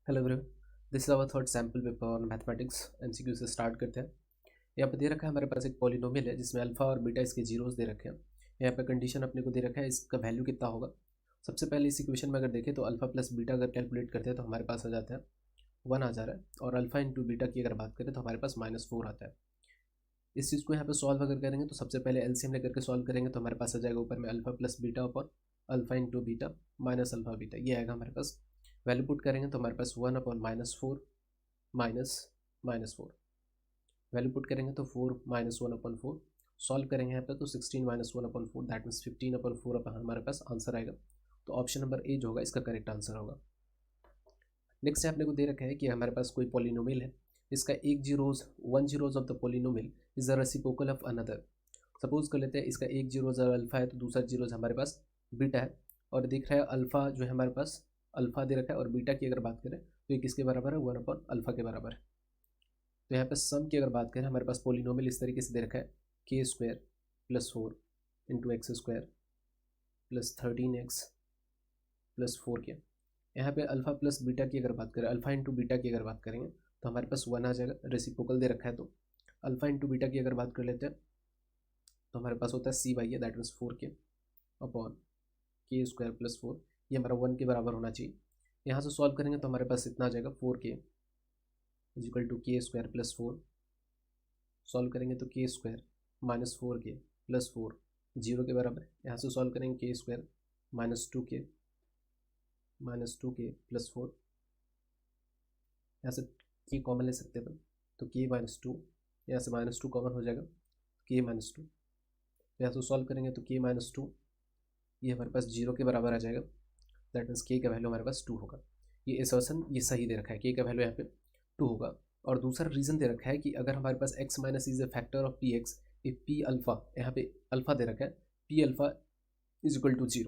Hello everyone, this is our third sample paper on mathematics. MCQ से start करते हैं। यहाँ पे दे रखा है हमारे पास एक पॉलिनोमियल है जिसमें अल्फा और बीटा इसके जीरोस दे रखे हैं। यहाँ पे कंडीशन अपने को दे रखा है इसका वैल्यू कितना होगा। सबसे पहले इस इक्वेशन में अगर देखें तो अल्फा प्लस बीटा अगर कैलकुलेट करते हैं तो हमारे पास आ जाता है 1 आ जा रहा है, और अल्फा इंटू बीटा की अगर बात करें तो हमारे पास -4 आता है। इस चीज़ को यहाँ पे सॉल्व अगर करेंगे तो सबसे पहले एलसीएम लेकर के सॉल्व करेंगे तो हमारे पास आ जाएगा ऊपर में alpha plus beta upon alpha into beta minus alpha beta, ये आएगा हमारे पास। वैल्यू पुट करेंगे तो हमारे पास 1 अपॉन -4 माइनस 4। वैल्यू पुट करेंगे तो 4 -1/4। सॉल्व करेंगे यहाँ पे तो 16 -1/4 दैट मीन्स 15/4 अपन हमारे पास आंसर आएगा। तो ऑप्शन नंबर ए जो होगा इसका करेक्ट आंसर होगा। नेक्स्ट अपने को दे रखा है कि हमारे पास कोई पॉलिनोमियल है, इसका एक zeros 1 zeros of the polynomial is the reciprocal of another. Suppose कर लेते हैं इसका एक जीरोज अल्फा है तो दूसरा जीरोज हमारे पास बीटा है, और दिख रहा है अल्फा जो है हमारे पास अल्फा दे रखा है, और बीटा की अगर बात करें तो ये किसके बराबर है, 1/अल्फा के बराबर है। तो यहाँ पे सम की अगर बात करें हमारे पास पॉलिनोमियल इस तरीके से दे रखा है k² + 4 × x² + 13x + 4k। यहाँ पे अल्फा प्लस बीटा की अगर बात करें, अल्फा इंटू बीटा की अगर बात करेंगे तो हमारे पास 1 आ जाएगा, रेसिप्रोकल दे रखा है। तो अल्फा इंटू बीटा की अगर बात कर लेते हैं तो हमारे पास होता है cy है, that means 4k upon k² + 4, ये हमारा 1 के बराबर होना चाहिए। यहाँ से सॉल्व करेंगे तो हमारे पास इतना आ जाएगा 4k = k² + 4। सॉल्व करेंगे तो k² -4k + 4 जीरो के बराबर है। यहाँ से सॉल्व करेंगे k² -2k + 4, यहाँ से k कॉमन ले सकते हैं तो k -2, यहाँ से -2 कॉमन हो जाएगा k -2। यहाँ से सॉल्व करेंगे तो k -2 ये हमारे पास जीरो के बराबर आ जाएगा, दैट मीन्स k का वैल्यू हमारे पास 2 होगा। ये असर्शन ये सही दे रखा है, k का वैल्यू यहाँ पे 2 होगा। और दूसरा रीज़न दे रखा है कि अगर हमारे पास x minus is a factor of P x, if P alpha, यहाँ पे अल्फा दे रखा है, पी अल्फा = 0।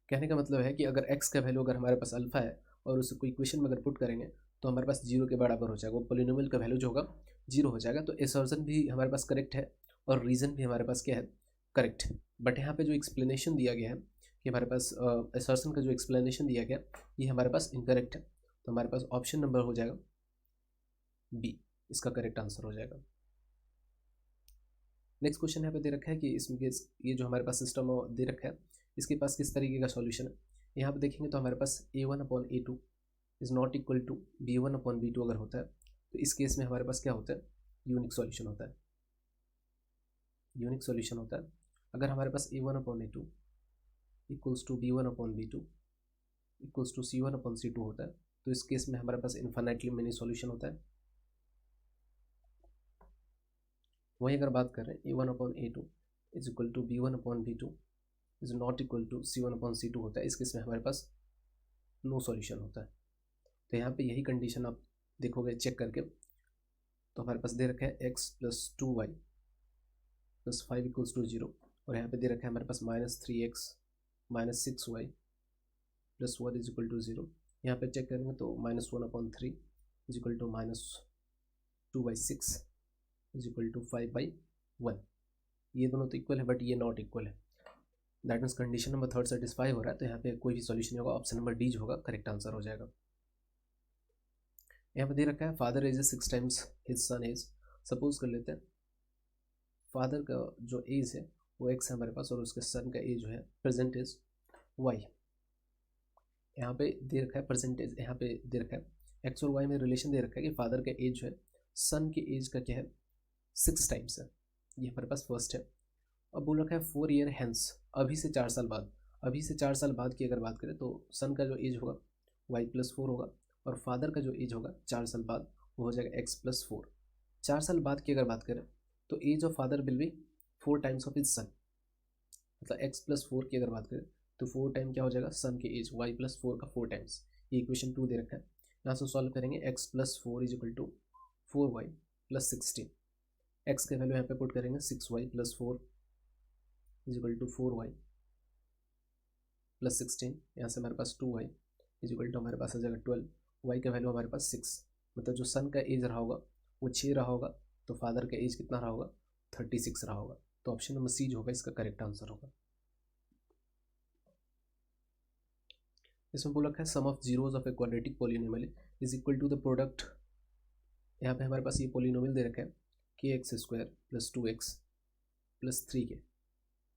कहने का मतलब है कि अगर x का वैल्यू अगर हमारे पास अल्फा है और उसे कोई इक्वेशन में अगर पुट करेंगे तो हमारे पास जीरो के बराबर हो जाएगा, वो पॉलिनोमियल का वैल्यू जो होगा जीरो हो जाएगा। तो असर्शन भी हमारे पास करेक्ट है और रीज़न भी हमारे पास क्या है, करेक्ट है। बट यहाँ पे जो एक्सप्लेनेशन दिया गया है कि हमारे पास असर्शन का जो एक्सप्लेनेशन दिया गया ये हमारे पास इनकरेक्ट है। तो हमारे पास ऑप्शन नंबर हो जाएगा बी, इसका करेक्ट आंसर हो जाएगा। नेक्स्ट क्वेश्चन यहाँ पे दे रखा है कि इसमें ये जो हमारे पास सिस्टम दे रखा है इसके पास किस तरीके का सॉल्यूशन है। यहाँ पे देखेंगे तो हमारे पास a1/a2 is not equal to b1/b2 अगर होता है तो इस केस में हमारे पास क्या होता है, यूनिक सॉल्यूशन होता है। यूनिक सॉल्यूशन होता है अगर हमारे पास a1/a2 equals to b1/b2 equals to c1/c2 होता है, तो इस केस में हमारे पास इन्फिनिटली मेनी सॉल्यूशन होता है। वहीं अगर बात करें a1/a2 is equal to b1/b2 is not equal to c1/c2 होता है, इस केस में हमारे पास नो सॉल्यूशन होता है। तो यहाँ पे यही कंडीशन आप देखोगे चेक करके, तो हमारे पास दे रखा है x + 2y + 5 = 0, और यहाँ पे दे रखा है हमारे पास -3x -6y + 1 = 0। यहाँ पे चेक करेंगे तो -1/3 = -2/6 = 5/1। ये दोनों तो इक्वल है बट ये नॉट इक्वल है, that means condition number third satisfy हो रहा है। तो यहाँ पे कोई भी सॉल्यूशन नहीं होगा, ऑप्शन नंबर डी जो होगा करेक्ट आंसर हो जाएगा। यहाँ पे दे रखा है father age 6 times his son age. Suppose कर लेते हैं फादर का जो एज है वो x है हमारे पास, और उसके सन का एज जो है प्रेजेंट एज y। यहाँ पे दे रखा है परसेंटेज, यहाँ पे दे रखा है x और y में रिलेशन दे रखा है कि फादर का एज जो है सन के एज का क्या है 6 टाइम्स है, ये हमारे पास फर्स्ट है। अब बोल रखा है 4 ईयर हैंस, अभी से 4 साल बाद, अभी से 4 साल बाद की अगर बात करें तो सन का जो एज होगा y + 4 होगा, और फादर का जो एज होगा 4 साल बाद वो हो जाएगा x + 4। 4 साल बाद की अगर बात करें तो age of father will be 4 times of his son, मतलब x + 4 की अगर बात करें तो 4 टाइम क्या हो जाएगा सन के एज y + 4 का 4 टाइम्स। ये इक्वेशन 2 दे रखा है, यहाँ से सॉल्व करेंगे x + 4 = 4y + 16। x के वैल्यू यहाँ पे पुट करेंगे 6y + 4 = 4y + 16। यहाँ से हमारे पास 2y = हमारे पास आ जाएगा 12। y का वैल्यू हमारे पास 6, मतलब जो सन का एज रहा होगा वो 6 रहा होगा, तो फादर का एज कितना रहा होगा 36 रहा होगा। तो ऑप्शन नंबर सी जो होगा इसका करेक्ट आंसर होगा। इसमें बोल रखा है sum of zeros of a quadratic polynomial is equal to the product, यहाँ पे हमारे पास ये पॉलिनोमियल दे रखा है के x square plus 2x plus 3k,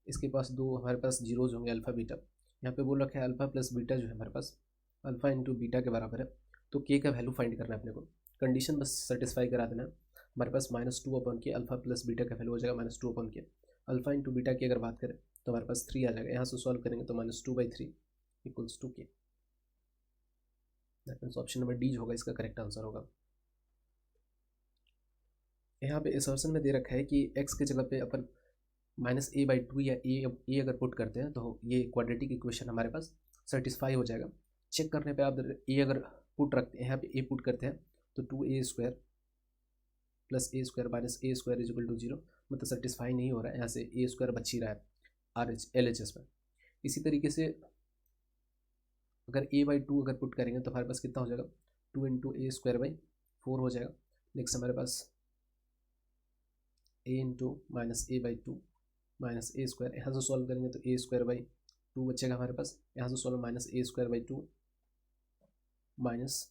इसके पास दो हमारे पास जीरोज होंगे अल्फा बीटा, यहाँ पे बोल रखा है अल्फा प्लस बीटा जो है हमारे पास अल्फा इंटू बीटा के बराबर है, तो के का वैल्यू फाइंड करना है अपने को, कंडीशन बस सेटिस्फाई करा देना है। हमारे पास -2/k अल्फा प्लस बीटा का वैल्यू हो जाएगा -2/k, अल्फा इंटू बीटा की अगर बात करें तो हमारे पास 3 आ जाएगा, यहाँ से सॉल्व करेंगे तो -2/3 इक्वल्स टू के, that means option number D जो होगा इसका करेक्ट आंसर होगा। यहाँ पे असर्शन में दे रखा है कि x के जगह पे अपन -a/2 या a अगर पुट करते हैं तो ये क्वाड्रेटिक इक्वेशन हमारे पास सेटिस्फाई हो जाएगा। चेक करने पे आप a अगर पुट रखते हैं, यहाँ पे a पुट करते हैं तो 2a² plus a² minus a² is equal to 0, मतलब सेटिस्फाई नहीं हो रहा है, यहाँ से a² बच ही रहा है LHS में। इसी तरीके से अगर a/2 अगर पुट करेंगे तो हमारे पास कितना हो जाएगा 2 इंटू a²/4 हो जाएगा। नेक्स्ट हमारे पास a into minus a/2 minus a², यहाँ से सॉल्व करेंगे तो a²/2 बचेगा हमारे पास, यहाँ से solve minus a²/2 minus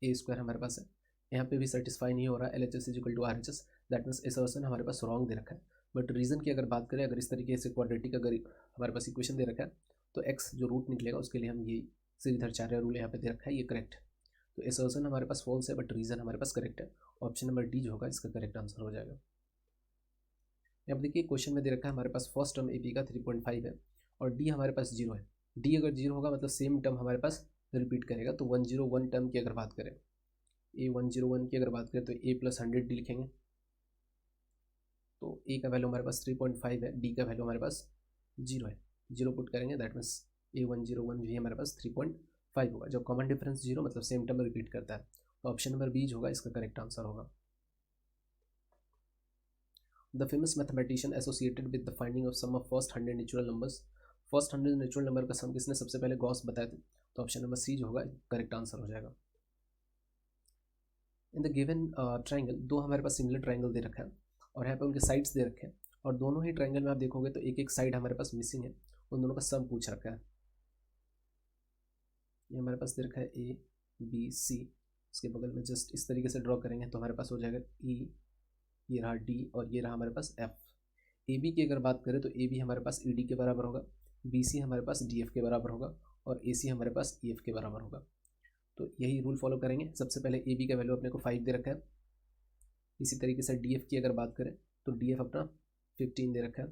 a² हमारे पास है, यहाँ पे भी सेटिस्फाई नहीं हो रहा है, LHS is equal to RHS, that means इस वर्सन हमारे पास रॉन्ग दे रखा है। बट रीज़न की अगर बात करें, अगर इस तरीके से क्वाड्रेटिक अगर हमारे पास इक्वेशन दे रखा है तो x जो रूट निकलेगा उसके लिए हम ये श्रीधराचार्य रूल यहाँ पे दे रखा है, ये करेक्ट है। तो इस वर्सन हमारे पास फॉल्स है बट रीज़न हमारे पास करेक्ट है, ऑप्शन नंबर डी जो होगा इसका करेक्ट आंसर हो जाएगा। यहाँ पर देखिए क्वेश्चन में दे रखा है हमारे पास फर्स्ट टर्म AP का 3.5 है और D हमारे पास 0 है, D अगर 0 होगा मतलब सेम टर्म हमारे पास रिपीट करेगा, तो 101 टर्म की अगर बात करें, A101 की अगर बात करें तो A+100D लिखेंगे, तो A का वैल्यू हमारे पास 3.5 है, D का वैल्यू हमारे पास 0 है, 0 पुट करेंगे दैट मीन्स A101 भी हमारे पास 3.5 होगा, जब कॉमन डिफरेंस 0 मतलब सेम टर्म रिपीट करता है, तो ऑप्शन नंबर बी होगा इसका करेक्ट आंसर होगा। The famous mathematician associated with the finding of sum of first 100 natural numbers, first 100 natural number का सम किसने सबसे पहले गॉस बताए थे, तो ऑप्शन नंबर सी जो होगा करेक्ट आंसर हो जाएगा। इन द गिवन ट्राइंगल, दो हमारे पास सिमिलर ट्राइंगल दे रखा है और यहाँ पे उनके साइड्स दे रखे हैं और दोनों ही ट्राइंगल में आप देखोगे तो एक एक साइड हमारे पास मिसिंग है, उन दोनों का सम पूछ रखा है। ये हमारे पास दे रखा है ABC, इसके बगल में जस्ट इस तरीके से ड्रॉ करेंगे तो हमारे पास हो जाएगा E, ये रहा D और ये रहा हमारे पास F। AB की अगर बात करें तो AB हमारे पास ED के बराबर होगा, BC हमारे पास DF के बराबर होगा और AC हमारे पास EF के बराबर होगा। तो यही रूल फॉलो करेंगे। सबसे पहले AB का वैल्यू अपने को 5 दे रखा है, इसी तरीके से DF की अगर बात करें तो DF अपना 15 दे रखा है,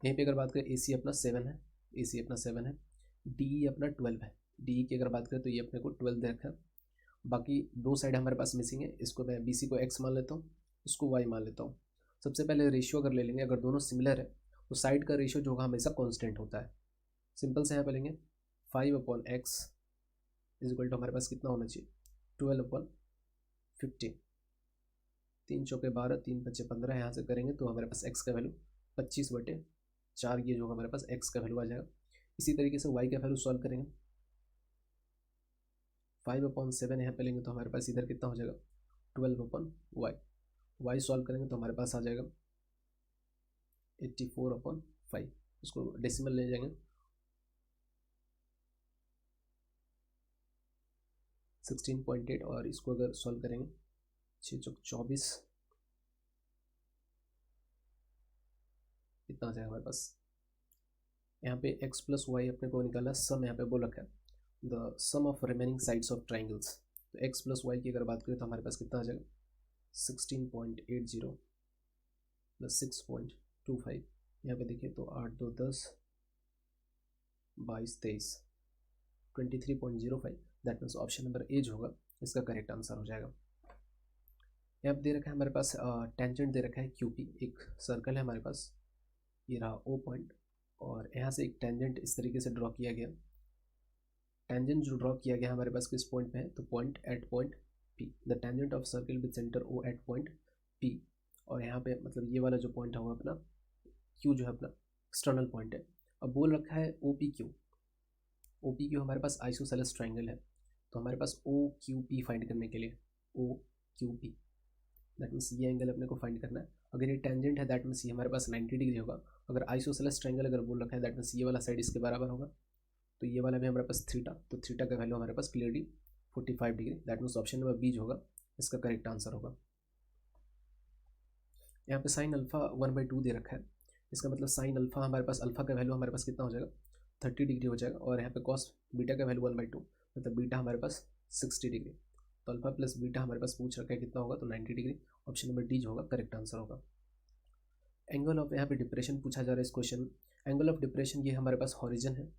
यहीं पे अगर बात करें AC अपना 7 है, AC अपना 7 है, DE अपना 12 है, DE की अगर बात करें तो ये अपने को 12 दे रखा है। बाकी दो साइड हमारे पास मिसिंग है, इसको मैं BC को x मान लेता हूँ, इसको y मान लेता हूँ। सबसे पहले रेशियो अगर ले लेंगे, अगर दोनों सिमिलर है तो साइड का रेशियो जो होगा हमेशा कांस्टेंट होता है। सिंपल से यहाँ पे लेंगे 5/x इज इक्वल टू हमारे पास कितना होना चाहिए 12/15, 3 चौके 12, 3 5 15, यहाँ से करेंगे तो हमारे पास x का वैल्यू 25/4 ये जो हमारे पास x का वैल्यू आ जाएगा। इसी तरीके से y का वैल्यू सॉल्व करेंगे, 5/7 यहाँ पे लेंगे तो हमारे पास इधर कितना हो जाएगा 12/y, y सॉल्व करेंगे तो हमारे पास आ जाएगा 84/5, इसको डेसिमल ले जाएंगे 16.8 और इसको अगर सॉल्व करेंगे 6 चौक 24, इतना आ जाएगा हमारे पास। यहाँ पे x + y अपने को निकाला, सम यहाँ पे बोल रखा है the sum of remaining sides of triangles, तो x + y की अगर बात करें तो हमारे पास कितना आ जाएगा 16.80 + 6.25, यहाँ पे देखिए तो 8 2 10 22 23 23.05, that means option number A जो होगा इसका करेक्ट आंसर हो जाएगा। यहाँ पे दे रखा है हमारे पास टेंजेंट दे रखा है QP, एक सर्कल है हमारे पास, ये रहा O पॉइंट और यहाँ से एक टेंजेंट इस तरीके से ड्रॉ किया गया। टेंजेंट जो ड्रॉ किया गया हमारे पास किस पॉइंट पे है, तो point at point P, the tangent of circle with centre O at point P, और यहाँ पे मतलब ये वाला जो पॉइंट है वो अपना Q जो है अपना एक्सटर्नल पॉइंट है। अब बोल रखा है OPQ हमारे पास आइसोसेलेस ट्राइंगल है, तो हमारे पास OQP फाइंड करने के लिए OQP दैट मीन्स ये एंगल अपने को फाइंड करना है। अगर ये टेंजेंट है दैट मीन्स ये हमारे पास 90 डिग्री होगा, अगर आइसोसेलेस ट्राइंगल अगर बोल रखा है दैट मीन्स ये वाला साइड इसके बराबर होगा तो ये वाला भी हमारे पास थीटा, तो थीटा का वैल्यू हमारे पास clearly 45 degree, that means option number B जो होगा इसका करेक्ट आंसर होगा। यहाँ पे साइन अल्फा 1/2 दे रखा है, इसका मतलब साइन अल्फा हमारे पास, अल्फा का वैल्यू हमारे पास कितना हो जाएगा 30 डिग्री हो जाएगा, और यहाँ पे कॉस बीटा का वैल्यू 1/2, मतलब बीटा हमारे पास 60 डिग्री, तो अल्फा प्लस बीटा हमारे पास पूछ रखा है कितना होगा, तो 90 डिग्री, ऑप्शन नंबर डी जो होगा करेक्ट आंसर होगा। एंगल ऑफ, यहाँ पे डिप्रेशन पूछा जा रहा है इस क्वेश्चन में। एंगल ऑफ डिप्रेशन ये हमारे पास हॉरिजन है,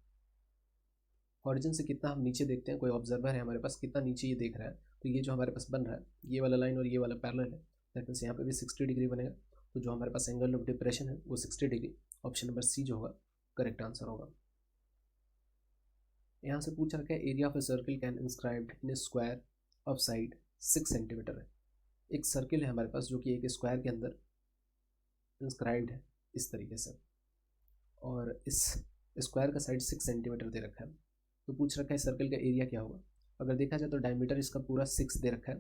हॉरिजन से कितना हम नीचे देखते हैं, कोई ऑब्जर्वर है हमारे पास कितना नीचे ये देख रहा है, तो ये जो हमारे पास बन रहा है ये वाला लाइन और ये वाला पैरेलल है, दैट मीन्स यहाँ पे भी 60 डिग्री बनेगा, तो जो हमारे पास एंगल ऑफ डिप्रेशन है वो 60 डिग्री, ऑप्शन नंबर सी जो होगा करेक्ट आंसर होगा। यहाँ से पूछ रखा है area of a circle can inscribed in A square of side 6 centimetre है। एक सर्किल है हमारे पास जो कि एक स्क्वायर के अंदर इंस्क्राइब्ड है इस तरीके से, और इस स्क्वायर का साइड 6 सेंटीमीटर दे रखा है, तो पूछ रखा है सर्कल का एरिया क्या होगा। अगर देखा जाए तो डायमीटर इसका पूरा 6 दे रखा है,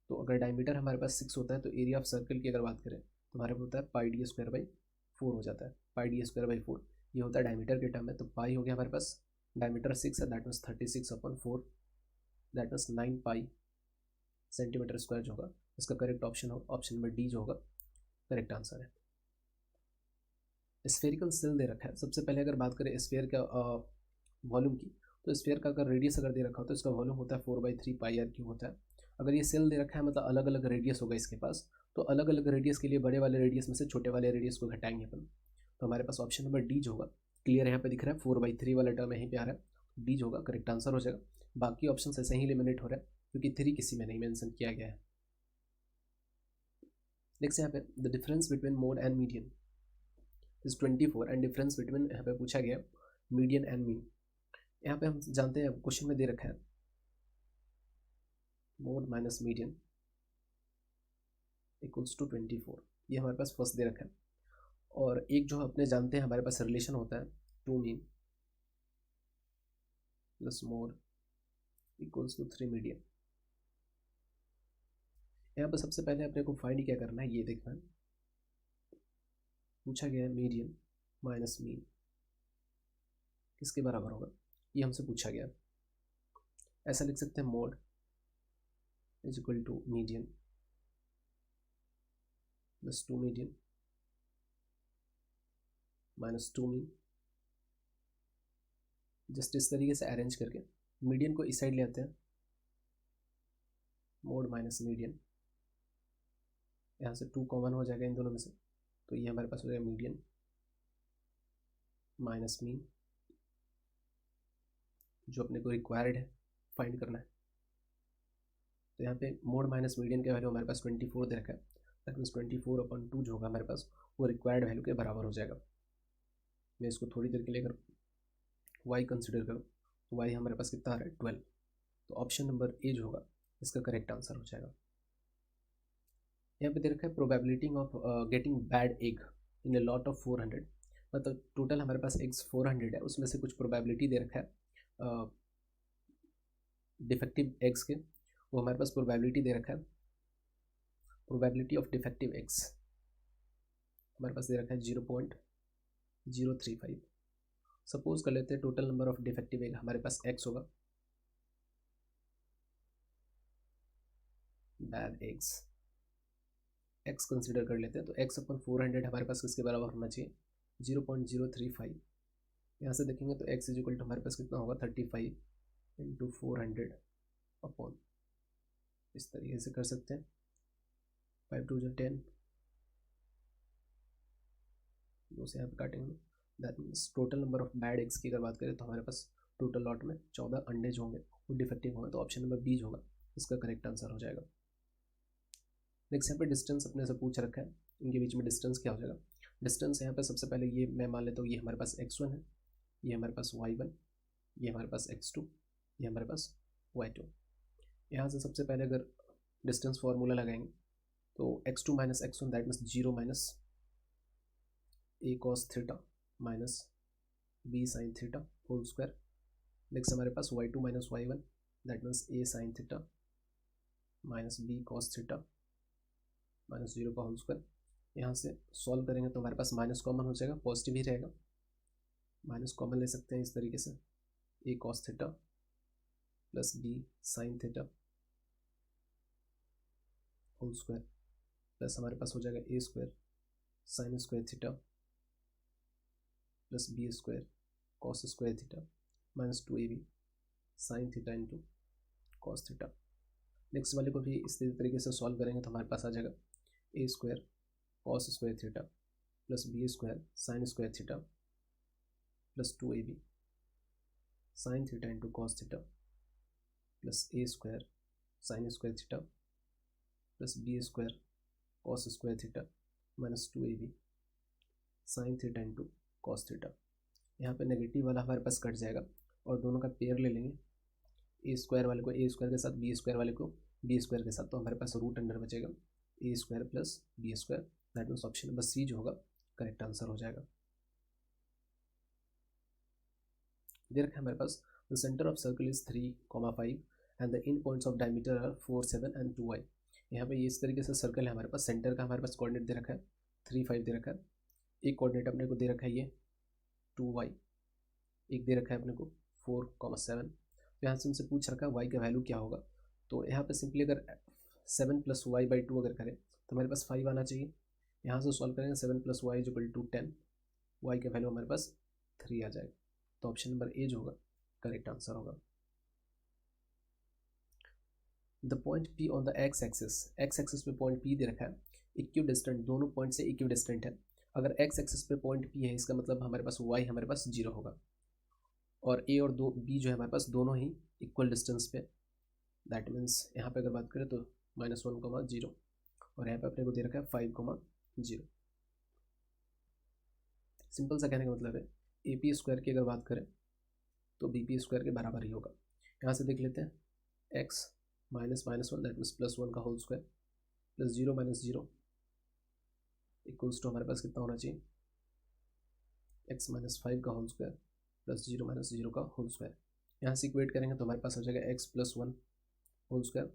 तो अगर डायमीटर हमारे पास 6 होता है तो एरिया ऑफ सर्कल की अगर बात करें तो हमारे पास होता है पाई डी स्क्वायर बाई 4 हो जाता है, पाई डी स्क्वायर बाई 4 ये होता है डायमीटर के टर्म में, तो पाई हो गया हमारे पास, डायमीटर 6 है, that means 36/4, that means 9 pi centimetre square जो होगा इसका करेक्ट ऑप्शन होगा, ऑप्शन नंबर डी जो होगा करेक्ट आंसर है। स्फेरिकल सेल दे रखा है, सबसे पहले अगर बात करें स्फेयर का वॉल्यूम की, तो स्फेयर का अगर रेडियस अगर दे रखा हो तो इसका वॉल्यूम होता है 4/3 पाई आर क्यूब होता है। अगर ये सेल दे रखा है मतलब अलग अलग रेडियस होगा इसके पास, तो अलग अलग रेडियस के लिए बड़े वाले रेडियस में से छोटे वाले रेडियस को घटाएंगे अपन, तो हमारे पास ऑप्शन नंबर डी जो होगा क्लियर यहाँ पे दिख रहा है, 4/3 वाला टर्म यहीं पे आ रहा है, डी जो होगा करेक्ट आंसर हो जाएगा। बाकी ऑप्शन ऐसे ही एलिमिनेट हो रहा है क्योंकि 3 किसी में नहीं मेंशन किया गया है। नेक्स्ट यहाँ पे the difference between mode and median is 24 and difference between, यहाँ पे पूछा गया मीडियन एंड मीन। यहाँ पे हम जानते हैं क्वेश्चन में दे रखा है mode minus median equals to 24, ये हमारे पास फर्स्ट दे रखा है, और एक जो अपने जानते हैं हमारे पास रिलेशन होता है 2 mean plus mode equals to 3 median. यहाँ पर सबसे पहले अपने को फाइंड क्या करना है, ये देखना है, पूछा गया है मीडियन माइनस मीन किसके बराबर होगा, ये हमसे पूछा गया। ऐसा लिख सकते हैं mode is equal to median plus 2 median minus 2 mean, just इस तरीके से अरेंज करके मीडियन को इस साइड ले आते हैं, मोड माइनस मीडियन, यहाँ से 2 कॉमन हो जाएगा इन दोनों में से, तो ये हमारे पास हो जाएगा मीडियन माइनस मीन, जो अपने को रिक्वायर्ड है फाइंड करना है। तो यहाँ पे मोड माइनस मीडियन का वैल्यू हमारे पास 24 दे रखा है, दैट मीन्स 24/2 जो होगा हमारे पास वो रिक्वायर्ड वैल्यू के बराबर हो जाएगा। मैं इसको थोड़ी देर के लिए अगर y कंसिडर करूँ तो y हमारे पास कितना आ रहा है 12, तो ऑप्शन नंबर ए जो होगा इसका करेक्ट आंसर हो जाएगा। यहाँ पे दे रखा है probability of getting bad egg in a lot of 400, मतलब टोटल हमारे पास एग्स 400 है, उसमें से कुछ प्रोबेबिलिटी दे रखा है डिफेक्टिव एग्स के, वो हमारे पास प्रोबेबिलिटी दे रखा है, प्रोबेबिलिटी ऑफ डिफेक्टिव एग्स हमारे पास दे रखा है 0.035। सपोज कर लेते हैं total number of defective egg हमारे पास x होगा, बैड एग्स x कंसिडर कर लेते हैं, तो x/400 हमारे पास किसके बराबर होना चाहिए 0.035। यहाँ से देखेंगे तो x इज इक्वल टू हमारे पास कितना होगा 35 × 400 अपॉन, इस तरीके से कर सकते हैं, 5 × 2 = 10, दो से यहाँ पे काटेंगे, that means total number of bad eggs की अगर बात करें तो हमारे पास टोटल लॉट में 14 अंडे जो होंगे वो डिफेक्टिव होंगे, तो ऑप्शन नंबर बी होगा इसका करेक्ट आंसर हो जाएगा। नेक्स्ट यहाँ पे डिस्टेंस अपने से पूछ रखा है, इनके बीच में डिस्टेंस क्या हो जाएगा। डिस्टेंस यहाँ पे सबसे पहले ये मैं मान लेता हूँ, ये हमारे पास x1 है, ये हमारे पास y1, ये हमारे पास x2, ये हमारे पास y2। यहाँ से सबसे पहले अगर डिस्टेंस फार्मूला लगाएंगे तो x2 minus x1 that means 0 minus a cos theta minus b sine theta whole square. Next हमारे पास y2 minus y1 that means a sine theta minus b cos theta minus 0 का whole square. यहाँ से solve करेंगे तो हमारे पास minus common हो जाएगा, पॉजिटिव ही रहेगा, माइनस कॉमन ले सकते हैं इस तरीके से, a cos theta plus b sine theta whole square plus हमारे पास हो जाएगा a square sine square theta plus b square cos square theta minus 2ab sine theta into cos theta. Next वाले को भी इस तरीके से सॉल्व करेंगे तो हमारे पास आ जाएगा a square cos square theta plus b square sine square theta plus 2ab sine theta into cos theta plus a square sine square theta plus b square cos square theta minus 2ab sine theta into cos theta. यहाँ पे negative वाला हमारे पास cut जाएगा और दोनों का pair ले लेंगे, ए स्क्वायर वाले को ए स्क्वायर के साथ, बी स्क्वायर वाले को बी स्क्वायर के साथ, तो हमारे पास रूट अंडर बचेगा a square plus b square. That means option number C जो होगा करेक्ट आंसर हो जाएगा। दे रखा है हमारे पास the centre of circle is 3,5 and the end points of diameter are 4, 7 and 2i। यहाँ पे ये इस तरीके से सर्कल है हमारे पास, सेंटर का हमारे पास कोऑर्डिनेट दे रखा है 3, 5 दे रखा है, एक कोऑर्डिनेट अपने को दे रखा है ये 2y, एक दे रखा है अपने को 4, 7। तो यहाँ से उनसे पूछ रखा है y का वैल्यू क्या होगा, तो यहाँ पे सिंपली अगर 7 + y/2 अगर करें तो हमारे पास 5 आना चाहिए। यहाँ से सॉल्व करेंगे 7 + y = 10, y का वैल्यू हमारे पास 3 आ जाएगा। तो ऑप्शन नंबर ए जो होगा करेक्ट आंसर होगा। The point P on the x axis पे पॉइंट P दे रखा है, इक्विडिस्टेंट, दोनों पॉइंट से इक्विडिस्टेंट है। अगर एक्स एक्सिस पे पॉइंट P है इसका मतलब हमारे पास y हमारे पास 0 होगा और a और b जो है हमारे पास दोनों ही इक्वल डिस्टेंस पे। दैट मीन्स यहाँ पे अगर बात करें तो -1,0 और यहाँ पे अपने को दे रखा है 5,0। सिंपल सा कहने का मतलब है AP स्क्वायर की अगर बात करें तो BP स्क्वायर के बराबर ही होगा। यहाँ से देख लेते हैं x -1 दैट मीन्स +1 का whole square plus 0 - 0 equals to हमारे पास कितना होना चाहिए x -5 का होल स्क्वायर प्लस 0 - 0 का होल स्क्वायर। यहाँ से इक्वेट करेंगे तो हमारे पास हो जाएगा x + 1 whole square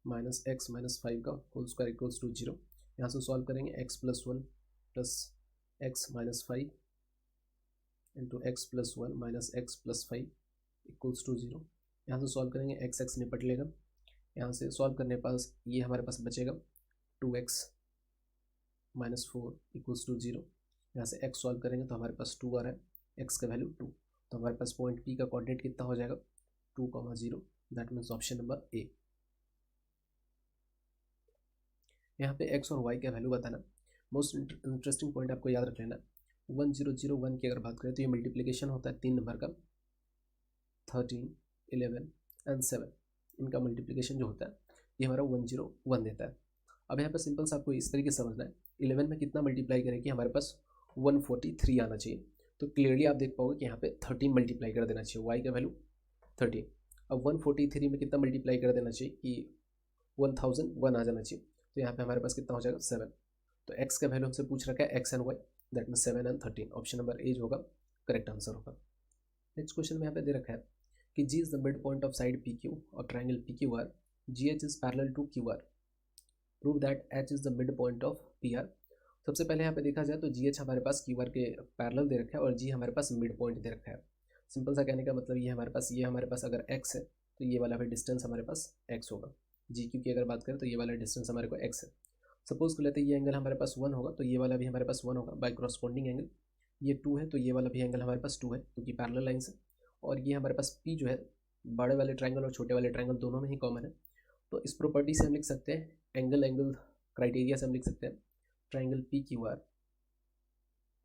minus x - 5 का होल स्क्वायर इक्वल्स टू 0। यहाँ से सॉल्व करेंगे x + 1 plus x - 5 into x + 1 minus x + 5 equals to 0। यहाँ से सॉल्व करेंगे x निपट लेगा, यहाँ से सॉल्व करने पास ये हमारे पास बचेगा 2x - 4 इक्वल्स टू 0। यहाँ से x सॉल्व करेंगे तो हमारे पास 2 आ रहा है, x का वैल्यू 2, तो हमारे पास पॉइंट P का कोऑर्डिनेट कितना हो जाएगा 2, 0। दैट मीन्स ऑप्शन नंबर ए। यहाँ पे x और y का वैल्यू बताना। मोस्ट इंटरेस्टिंग पॉइंट आपको याद रख लेना, 1001 की अगर बात करें तो ये मल्टीप्लिकेशन होता है 3 नंबर का, 13, 11 एंड 7, इनका मल्टीप्लिकेशन जो होता है ये हमारा 101 देता है। अब यहाँ पर सिंपल सा आपको इस तरीके से समझना है, 11 में कितना मल्टीप्लाई करें कि हमारे पास 143 आना चाहिए। तो क्लियरली आप देख पाओगे कि यहाँ पे 13 मल्टीप्लाई कर देना चाहिए, y का वैल्यू 13। अब 143 में कितना मल्टीप्लाई कर देना चाहिए कि 1001 आ जाना चाहिए, तो यहाँ पे हमारे पास कितना हो जाएगा 7। तो x का वैल्यू हमसे पूछ रखा है x and y, that mean 7 and 13। Option number A जो होगा करेक्ट आंसर होगा। नेक्स्ट क्वेश्चन में यहाँ पे दे रखा है कि G is the mid point of side PQ और triangle PQR, GH is parallel to QR, prove that H is the mid point of PR। सबसे पहले यहाँ पे देखा जाए तो GH हमारे पास QR के पैरेलल दे रखा है और G हमारे पास मिड पॉइंट दे रखा है। सिंपल सा कहने का मतलब ये हमारे पास अगर x है तो ये वाला भी डिस्टेंस हमारे पास x होगा। GQ की अगर बात करें तो ये वाला डिस्टेंस हमारे को x है। सपोज कर लेते हैं ये एंगल हमारे पास 1 होगा तो ये वाला भी हमारे पास 1 होगा बाय करस्पॉन्डिंग एंगल। ये 2 है तो ये वाला भी एंगल हमारे पास 2 है क्योंकि पैरेलल लाइंस है। और ये हमारे पास P जो है बड़े वाले ट्राइंगल और छोटे वाले ट्राइंगल दोनों में ही कॉमन है। तो इस प्रॉपर्टी से हम लिख सकते हैं, एंगल क्राइटेरिया से हम लिख सकते हैं triangle PQR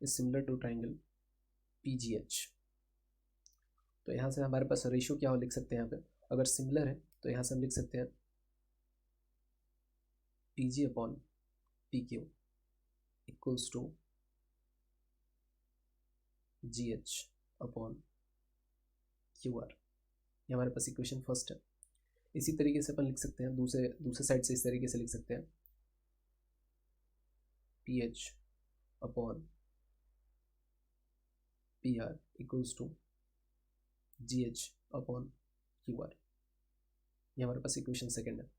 is similar to triangle PGH। तो यहाँ से हमारे पास रेशियो क्या हो लिख सकते हैं, यहाँ पे अगर सिमिलर है तो यहाँ से हम लिख सकते हैं PG/PQ इक्वल्स टू GH/QR। ये हमारे पास इक्वेशन फर्स्ट है। इसी तरीके से अपन लिख सकते हैं दूसरे साइड से इस तरीके से लिख सकते हैं PH/PR इक्वल्स टू GH/QR। ये हमारे पास इक्वेशन सेकंड है।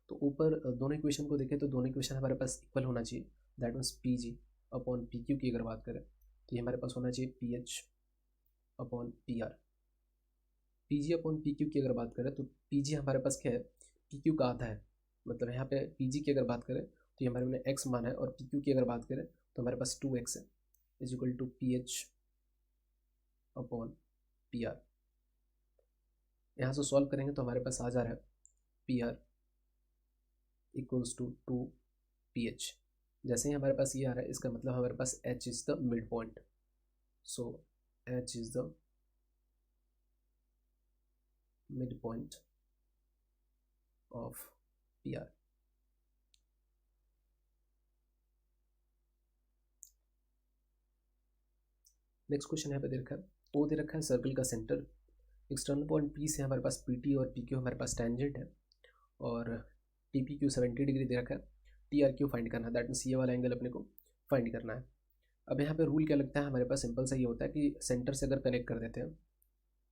तो ऊपर दोनों इक्वेशन को देखें तो दोनों इक्वेशन हमारे पास इक्वल होना चाहिए, दैट मीन्स PG/PQ की अगर बात करें तो ये हमारे पास होना चाहिए upon P are. P G upon P Q की अगर बात करें तो पी जी हमारे पास क्या है, पी क्यू का आधा है, मतलब यहाँ पे पी जी की अगर बात करें तो ये हमारे में एक्स मान है, और पी क्यू की अगर बात करें तो हमारे पास 2x है, is equal to P H upon P R. यहाँ से सॉल्व करेंगे तो हमारे पास आ जा रहा है P R equals to 2pH। जैसे ही हमारे पास ये आ रहा है, इसका मतलब हमारे पास H is the mid point, so H is the mid point of P R. Next question यहाँ पे दे रखा है, ओ दे रखा है सर्कल का सेंटर, एक्सटर्नल पॉइंट पी से हमारे पास पी टी और पी क्यू हमारे पास टेंजेंट है, और टी पी क्यू 70 डिग्री दे रखा है, टी आर क्यू फाइंड करना है, दैट मीन्स ये वाला एंगल अपने को फाइंड करना है। अब यहाँ पे रूल क्या लगता है हमारे पास, सिंपल सा ये होता है कि सेंटर से अगर कनेक्ट कर देते हैं,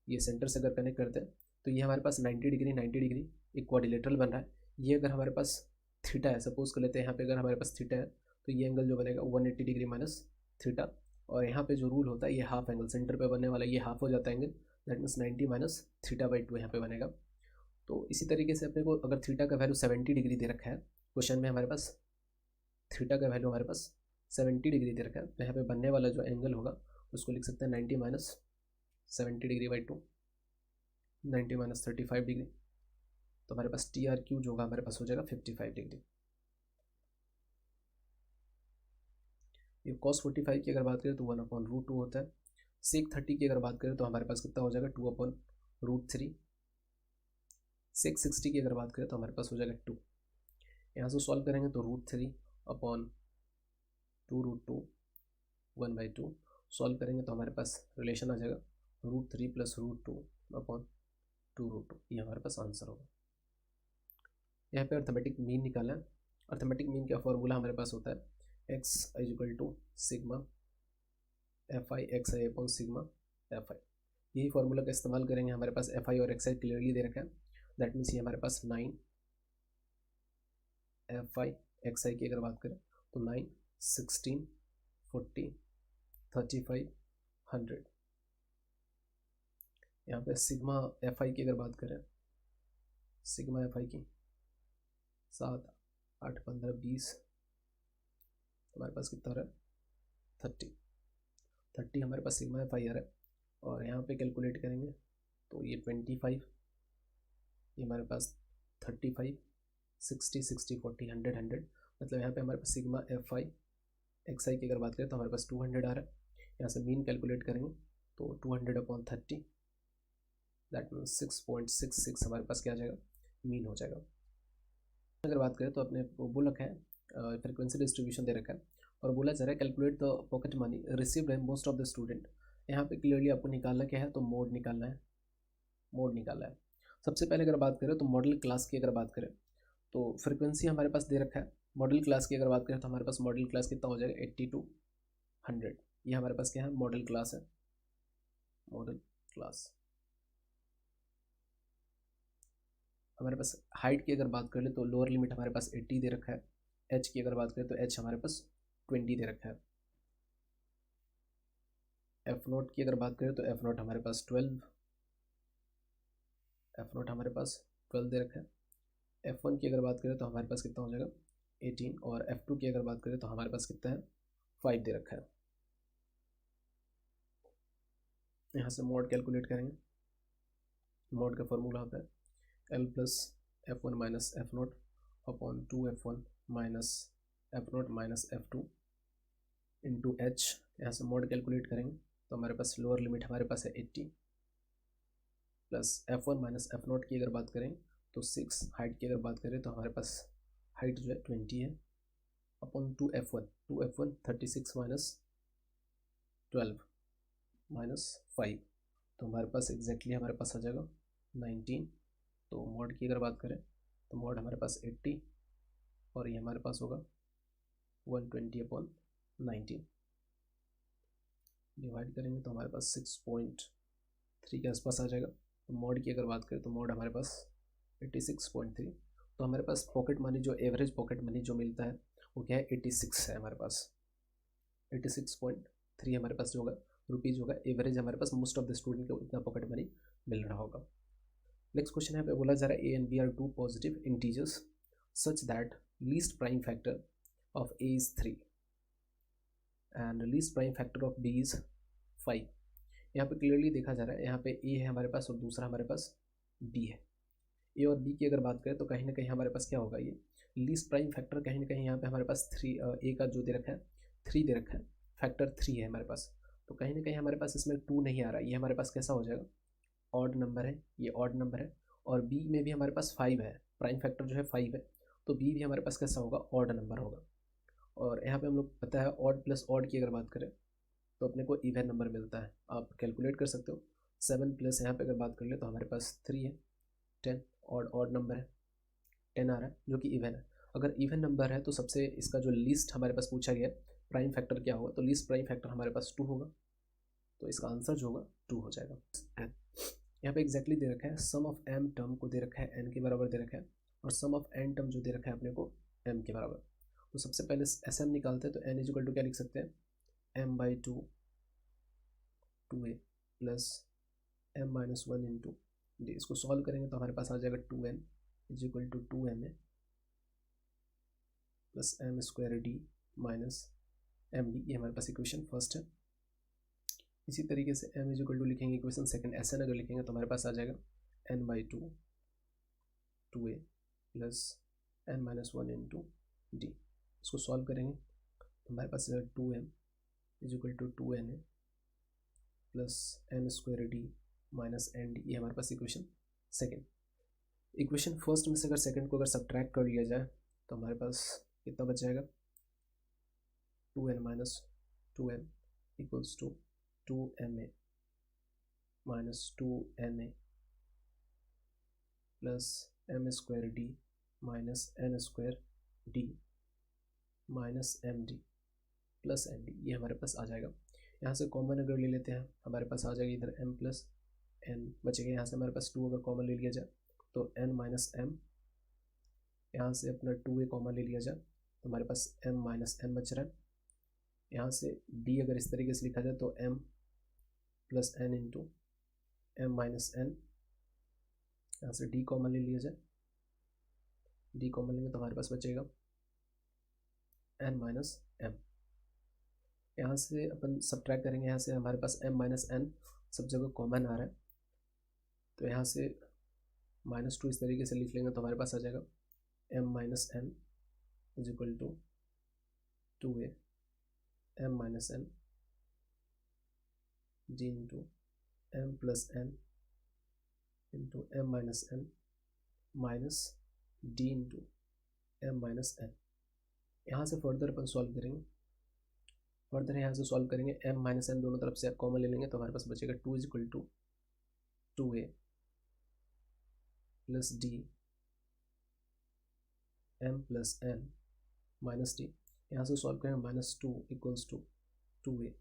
ये सेंटर से अगर कनेक्ट करते हैं तो ये हमारे पास 90 डिग्री 90 डिग्री एक क्वाड्रिलेटरल बन रहा है। ये अगर हमारे पास थीटा है, सपोज कर लेते हैं यहाँ पे अगर हमारे पास थीटा है तो ये एंगल जो बनेगा 180 डिग्री माइनस थीटा, और यहाँ पे जो रूल होता है ये हाफ एंगल सेंटर पे बनने वाला, ये हाफ हो जाता है angle, that means 90 minus theta by 2 यहाँ पे बनेगा। तो इसी तरीके से अपने को अगर थीटा का वैल्यू 70 डिग्री दे रखा है क्वेश्चन में, हमारे पास थीटा का वैल्यू हमारे पास 70 डिग्री दे रखा है, तो यहाँ पे बनने वाला जो एंगल होगा उसको लिख सकते हैं 90 minus 70 degree by 2, 90 minus 35 degree, तो हमारे पास टी आर क्यू जो होगा हमारे पास हो जाएगा 55 डिग्री। ये cos 45 की अगर बात करें तो 1/√2 होता है। sec 30 की अगर बात करें तो हमारे पास कितना हो जाएगा 2/√3। sec 60 की अगर बात करें तो हमारे पास हो जाएगा 2। यहाँ से सॉल्व करेंगे तो √3/2√2 1/2, सॉल्व करेंगे तो हमारे पास रिलेशन आ जाएगा √3 + √2/2√2, ये हमारे पास आंसर होगा। यहाँ पे अर्थमेटिक मीन निकालना है। अर्थमेटिक मीन का फॉर्मूला हमारे पास होता है x is equal to sigma F I X I upon sigma F I. यही फार्मूला का इस्तेमाल करेंगे, हमारे पास एफ आई और एक्स आई क्लियरली दे रखा है, दैट मीन्स ये हमारे पास 9 एफ आई एक्स आई की अगर बात करें तो 9 16 40 35 100। यहाँ पे सिग्मा एफ आई की अगर बात करें, सिग्मा एफ आई की 7 8 15 20, हमारे पास कितना रहा है 30 हमारे पास सिग्मा एफ आई आ रहा है, और यहाँ पे कैलकुलेट करेंगे तो ये 25, ये हमारे पास 35 60 60 40 100 100, मतलब यहाँ पे हमारे पास सिग्मा एफ आई एक्स आई की अगर बात करें तो हमारे पास 200 आ रहा है। यहाँ से मीन कैलकुलेट करेंगे तो 200/30, दैट मीन्स 6.66 हमारे पास क्या आ जाएगा, मीन हो जाएगा। अगर बात करें तो अपने बोल रखा है फ्रिक्वेंसी डिस्ट्रीब्यूशन दे रखा है, और बोला जा रहा है calculate the pocket money received by most of the student. यहाँ पे क्लियरली आपको निकालना क्या है, तो मोड निकालना है, मोड निकालना है। सबसे पहले अगर बात करें तो मॉडल क्लास की अगर बात करें तो फ्रिक्वेंसी हमारे पास दे रखा है। मॉडल क्लास की अगर बात करें तो हमारे पास मॉडल क्लास कितना हो जाएगा 80 to 100, ये हमारे पास क्या है, मॉडल क्लास है, मॉडल क्लास। हमारे पास हाइट की अगर बात करें तो लोअर लिमिट हमारे पास 80 दे रखा है। एच की अगर बात करें तो एच हमारे पास 20 दे रखा है। एफ नोट की अगर बात करें तो एफ नोट हमारे पास 12, एफ नोट हमारे पास 12 दे रखा है। एफ वन की अगर बात करें तो हमारे पास कितना हो जाएगा 18, और एफ टू की अगर बात करें तो हमारे पास कितना है 5 दे रखा है। यहाँ से मोड कैलकुलेट करेंगे, मोड का फॉर्मूला होता है L plus F one minus F naught upon 2f1 minus F note minus F two into H. यहाँ से मोड कैलकुलेट करेंगे तो हमारे पास लोअर लिमिट हमारे पास है 80 plus f1 minus F note की अगर बात करें तो 6, हाइट की अगर बात करें तो हमारे पास हाइट जो है 20 है, अपॉन 2f1 36 माइनस 12 माइनस 5, तो हमारे पास एग्जैक्टली हमारे पास आ जाएगा 19। तो मोड की अगर बात करें तो मोड हमारे पास 80, और ये हमारे पास होगा 120/19, डिवाइड करेंगे तो हमारे पास 6.3 के आसपास आ जाएगा। तो मोड की अगर बात करें तो मोड हमारे पास 86.3, तो हमारे पास पॉकेट मनी जो एवरेज पॉकेट मनी जो मिलता है वो क्या है 86 है हमारे पास, 86.3 हमारे पास जो होगा। रुपीज़ होगा, एवरेज हमारे पास मोस्ट ऑफ द स्टूडेंट को इतना पॉकेट मनी मिल रहा होगा। नेक्स्ट क्वेश्चन यहाँ पे बोला जा रहा है A and B are two positive integers such that least prime factor of A is 3 and least prime factor of B is 5। यहाँ पे क्लियरली देखा जा रहा है, यहाँ पे ए है हमारे पास और दूसरा हमारे पास बी है। ए और बी की अगर बात करें तो कहीं ना कहीं हमारे पास क्या होगा, ये लीस्ट प्राइम फैक्टर कहीं ना कहीं यहाँ पे हमारे पास 3, ए का जो दे रखा है 3 दे रखा है, फैक्टर 3 है हमारे पास, तो कहीं ना कहीं हमारे पास इसमें 2 नहीं आ रहा है, ये हमारे पास कैसा हो जाएगा, ऑड नंबर है, ये ऑड नंबर है। और बी में भी हमारे पास 5 है, प्राइम फैक्टर जो है 5 है, तो बी भी हमारे पास कैसा होगा, ऑड नंबर होगा। और यहाँ पे हम लोग पता है ऑड प्लस ऑड की अगर बात करें तो अपने को इवन नंबर मिलता है, आप कैलकुलेट कर सकते हो। 7 प्लस यहाँ पे अगर बात कर ले तो हमारे पास 3 है, 10 ऑड नंबर है, 10 आ रहा है जो कि इवन है। अगर इवन नंबर है तो सबसे इसका जो लीस्ट हमारे पास पूछा गया प्राइम फैक्टर क्या होगा, तो लीस्ट प्राइम फैक्टर हमारे पास 2 होगा, तो इसका आंसर जो होगा 2 हो जाएगा। यहाँ पे एग्जैक्टली दे रखा है सम ऑफ एम टर्म को दे रखा है एन के बराबर दे रखा है, और सम ऑफ एन टर्म जो दे रखा है अपने को एम के बराबर। तो सबसे पहले एस एम निकालते हैं, तो एन इज इक्वल टू क्या लिख सकते हैं, M by 2 A plus M minus 1 into D. इसको सॉल्व करेंगे तो हमारे पास आ जाएगा 2n is equal to 2ma plus M square D minus M D. ये हमारे पास इक्वेशन फर्स्ट है। इसी तरीके से m इज इक्वल टू लिखेंगे इक्वेशन सेकंड, एस एन अगर लिखेंगे तो हमारे पास आ जाएगा n बाई 2 a plus N minus 1 into D. इसको सॉल्व करेंगे तो हमारे पास 2m is equal to 2na plus M square D minus N D. ये हमारे पास इक्वेशन सेकंड। इक्वेशन फर्स्ट में से अगर सेकंड को अगर सब्ट्रैक्ट कर लिया जाए तो हमारे पास कितना बच जाएगा, 2n minus 2m equals to 2ma minus 2na plus M square D minus N square D minus M D plus N D. ये हमारे पास आ जाएगा। यहाँ से कॉमन अगर ले लेते हैं हमारे पास आ जाएगा इधर m प्लस एन बचेगा, यहाँ से हमारे पास 2 अगर कॉमन ले लिया जाए तो n माइनस एम, यहाँ से अपना 2a कॉमन ले लिया जाए तो हमारे पास m माइनस एन बच रहा है। यहाँ से d अगर इस तरीके से लिखा जाए तो m plus N into M minus N, यहाँ से d कॉमन ले लिया जाए, d कॉमन लेंगे तो हमारे पास बचेगा n माइनस एम। यहाँ से अपन सब्ट्रैक्ट करेंगे, यहाँ से हमारे पास m माइनस एन सब जगह कॉमन आ रहा है, तो यहाँ से -2 इस तरीके से लिख लेंगे तो हमारे पास आ जाएगा m minus N is equal to 2a m minus N D into M plus N into M minus N minus D into M minus N. यहाँ से फर्दर अपन सॉल्व करेंगे, फर्दर यहाँ से सॉल्व करेंगे, m माइनस एन दोनों तरफ से कॉमन ले लेंगे तो हमारे पास बचेगा 2 is equal to 2a plus D M plus N minus D. यहाँ से सॉल्व करेंगे -2 equals to 2a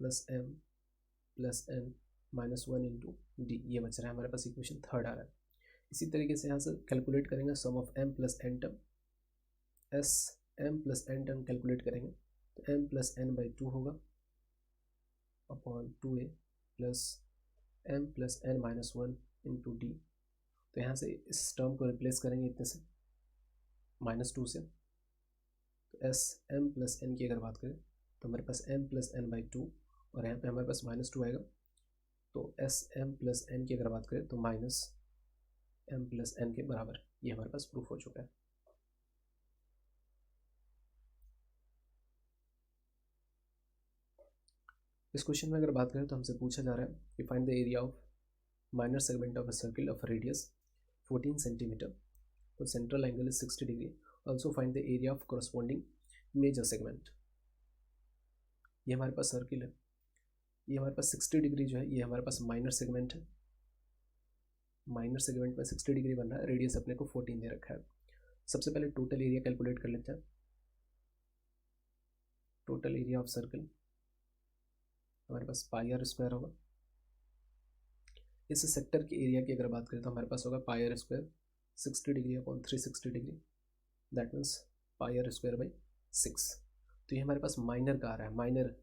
plus M plus N minus 1 into D. ये बच रहा है हमारे पास इक्वेशन थर्ड आ रहा है। इसी तरीके से यहाँ से कैलकुलेट करेंगे sum of m plus n term, S m plus n term calculate करेंगे तो m प्लस एन बाई 2 होगा upon 2a plus m plus N minus 1 into d. तो यहाँ से इस टर्म को रिप्लेस करेंगे इतने से -2 से, तो एस m प्लस एन की अगर बात करें तो हमारे पास m प्लस एन बाई 2 और यहाँ पे हमारे पास -2 आएगा, तो एस m प्लस एन की अगर बात करें तो माइनस m प्लस एन के बराबर। ये हमारे पास प्रूफ हो चुका है। इस क्वेश्चन में अगर बात करें तो हमसे पूछा जा रहा है कि find the area of minor segment of a circle of radius 14 centimetre, तो central angle is 60 degree. Also find the area of corresponding major segment. ये हमारे पास सर्किल है, ये हमारे पास 60 डिग्री जो है ये हमारे पास माइनर सेगमेंट है, माइनर सेगमेंट में 60 डिग्री बन रहा है, रेडियस अपने को 14 दे रखा है। सबसे पहले टोटल एरिया कैलकुलेट कर लेते हैं। टोटल एरिया ऑफ सर्किल हमारे पास पाई आर स्क्वायर होगा। इस सेक्टर के एरिया की अगर बात करें तो हमारे पास होगा pi are square 60 degree upon 360 degree, that means pi are square by 6। तो ये हमारे पास माइनर का आ रहा है, minor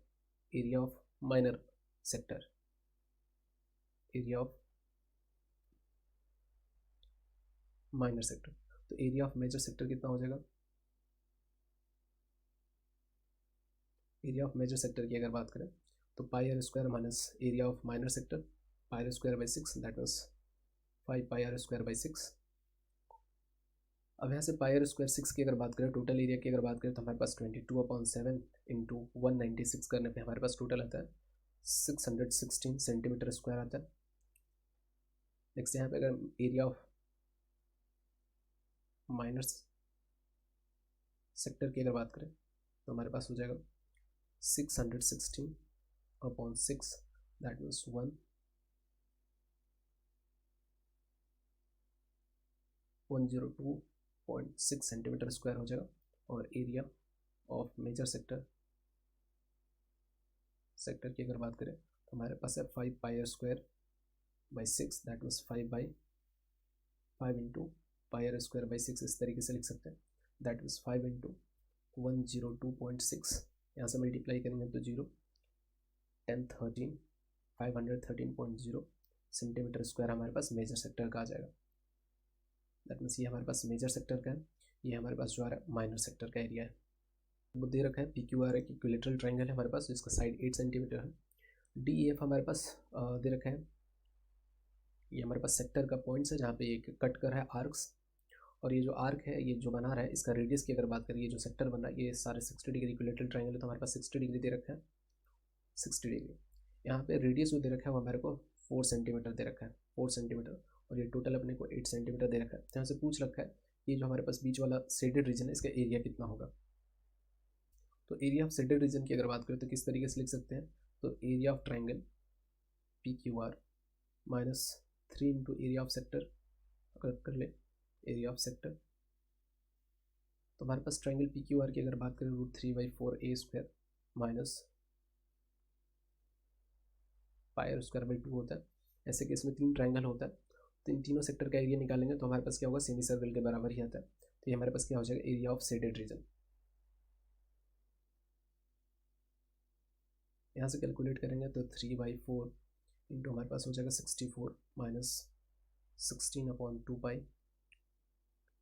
area of minor sector, area of minor sector. तो एरिया ऑफ मेजर सेक्टर कितना हो जाएगा, एरिया ऑफ मेजर सेक्टर की अगर बात करें तो pi are square minus area of minor sector, pi are square by 6, that means 5 pi are square by 6। अब यहाँ से पाई आर स्क्वायर 6 की अगर बात करें, टोटल एरिया की अगर बात करें तो हमारे पास 22/7 इंटू 196 करने पे हमारे पास टोटल आता है 616 सेंटीमीटर स्क्वायर आता है। नेक्स्ट यहाँ पे अगर एरिया ऑफ माइनर सेक्टर की अगर बात करें तो हमारे पास हो जाएगा 616/6, दैट मीन्स 102.6 सेंटीमीटर स्क्वायर हो जाएगा। और एरिया ऑफ मेजर सेक्टर की अगर बात करें तो हमारे पास है 5 pi are square by 6, that means 5 into pi are square by 6, इस तरीके से लिख सकते हैं। दैट मीन्स 5 इंटू 102.6, यहाँ से मल्टीप्लाई करेंगे तो 0 10 13 513.0 सेंटीमीटर स्क्वायर हमारे पास मेजर सेक्टर का आ जाएगा। दैट मीन्स ये हमारे पास मेजर सेक्टर का है, ये हमारे पास जो आ रहा है माइनर सेक्टर का एरिया है। वो दे रखा है पी क्यू आर एक इक्विलेटरल ट्राइंगल है हमारे पास, जिसका साइड 8 सेंटीमीटर है। डी ई एफ हमारे पास दे रखा है, ये हमारे पास सेक्टर का पॉइंट्स है जहाँ पे एक कट कर है आर्क्स, और ये जो आर्क है ये जो बना रहा है इसका रेडियस की अगर बात करें, ये जो सेक्टर बन रहा है ये सारे 60 डिग्री इक्विलेटरल ट्राइंगल है, तो हमारे पास 60 डिग्री दे रखा है, 60 डिग्री। यहाँ पे रेडियस जो दे रखा है वो हमारे को 4 सेंटीमीटर दे रखा है, 4 सेंटीमीटर, और ये टोटल अपने को 8 सेंटीमीटर दे रखा है। यहाँ से पूछ रखा है ये जो हमारे पास बीच वाला शेडेड रीजन है इसका एरिया कितना होगा। तो एरिया ऑफ शेडेड रीजन की अगर बात करें तो किस तरीके से लिख सकते हैं, तो area of triangle P Q R minus 3 into area of sector, अगर कर ले एरिया ऑफ सेक्टर, तो हमारे पास ट्राइंगल पी क्यू आर की अगर बात करें √3/4a² minus pi are square by 2 होता है। ऐसे केस में 3 ट्राइंगल होता है, तो इन तीनों सेक्टर का एरिया निकालेंगे तो हमारे पास क्या होगा, सेमी सर्कल के बराबर ही आता है। तो ये हमारे पास क्या हो जाएगा, एरिया ऑफ शेडेड रीजन। यहाँ से कैलकुलेट करेंगे तो 3/4 इंटू हमारे पास हो जाएगा 64 माइनस 16/2 पाई।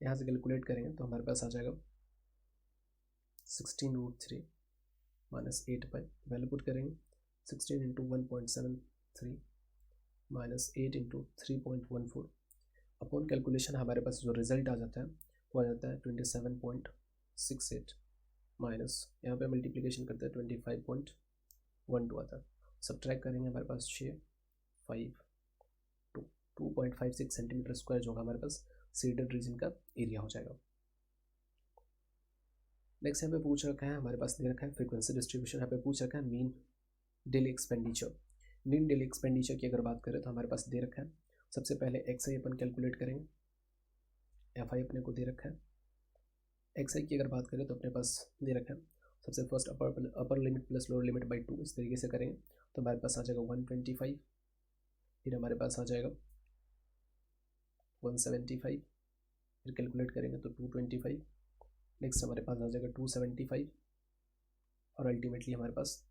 यहाँ से कैलकुलेट करेंगे तो हमारे पास आ जाएगा 16√3 माइनस 8 पाई। वैल्यू पुट करेंगे 16 into 1.73 minus 8 into 3.14 upon calculation हमारे पास जो रिजल्ट आ जाता है वो आ जाता है 27.68 माइनस यहाँ पे मल्टीप्लिकेशन करते हैं 25.12 आता है। सब्ट्रैक्ट करेंगे हमारे पास 2.56 सेंटीमीटर स्क्वायर जो हमारे पास शेडेड रीजन का एरिया हो जाएगा। नेक्स्ट यहाँ पे पूछ रखा है, हमारे पास दे रखा है फ्रीक्वेंसी डिस्ट्रीब्यूशन, यहाँ पे पूछ रखा है mean daily expenditure. Mean daily expenditure की अगर बात करें तो हमारे पास दे रखा है, सबसे पहले एक्स आई अपन कैलकुलेट करेंगे, एफ आई अपने को दे रखा है। एक्स आई की अगर बात करें तो अपने पास दे रखा है, सबसे first upper limit plus lower limit by 2, इस तरीके से करेंगे तो हमारे पास आ जाएगा 125, फिर हमारे पास आ जाएगा 175, फिर कैलकुलेट करेंगे तो 225, नेक्स्ट हमारे पास आ जाएगा 275, और अल्टीमेटली हमारे पास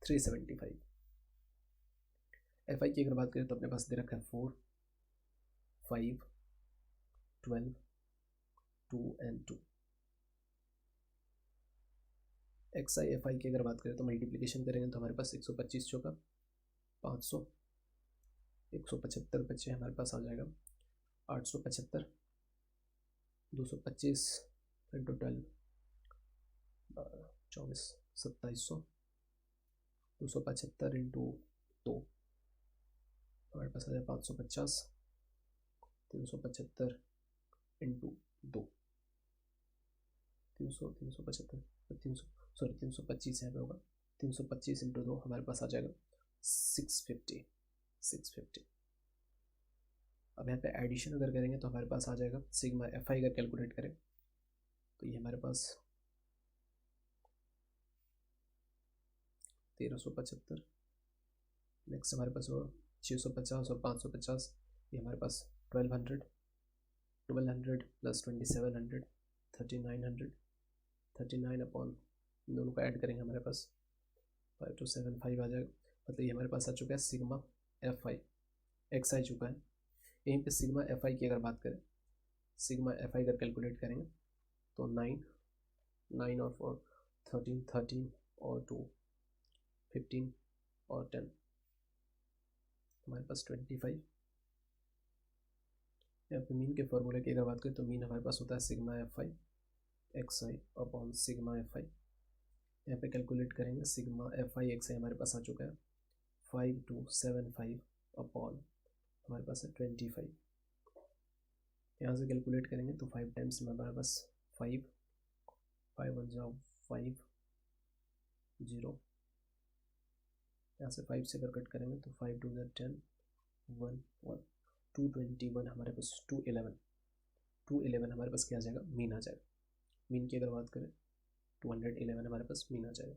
375। एफ आई की अगर बात करें तो अपने पास दे रखा है 4, 5, 12, 2 and 2। X I F I की अगर बात करें तो मल्टीप्लिकेशन करेंगे तो हमारे पास 125 चौका 500, 175 बच्चे हमारे पास आ जाएगा 875, 225 टोटल 24 2700, 275 इंटू 2 हमारे पास आ जाएगा 550, 375 इंटू 2 325 यहाँ पे होगा, 325 इंटू 2 हमारे पास आ जाएगा 650। अब यहाँ पे एडिशन अगर करेंगे तो हमारे पास आ जाएगा सिग्मा एफ आई अगर कैलकुलेट करें तो ये हमारे पास 1375, नेक्स्ट हमारे पास होगा 650 और 550, ये हमारे पास 1200 प्लस 2700 3900, 39 अपॉन इन दोनों को ऐड करेंगे हमारे पास 5275 आ जाएगा। मतलब ये हमारे पास आ चुका है सिग्मा एफ आई एक्स आई चुका है। यहीं पे सिग्मा एफ आई की अगर बात करें, सिग्मा एफ आई अगर कैलकुलेट करेंगे तो 9 और 4 13 और 2 15 और 10 हमारे पास 25। यहाँ पे मीन के फॉर्मूले की अगर बात करें तो मीन हमारे पास होता है sigma F I X I upon sigma F आई। यहाँ पे कैलकुलेट करेंगे सिग्मा एफ आई एक्स आई हमारे पास आ चुका है 5275 अपॉन हमारे पास है 25। यहाँ से कैलकुलेट करेंगे तो 5 टाइम्स में हमारे पास 5 1 जाओ 5 0। यहाँ से 5 से अगर कट करेंगे तो 5 2 10 1 1 221 हमारे पास 211 हमारे पास क्या आ जाएगा, मीन आ जाएगा। मीन की अगर बात करें 211 हमारे पास मीन आ जाएगा।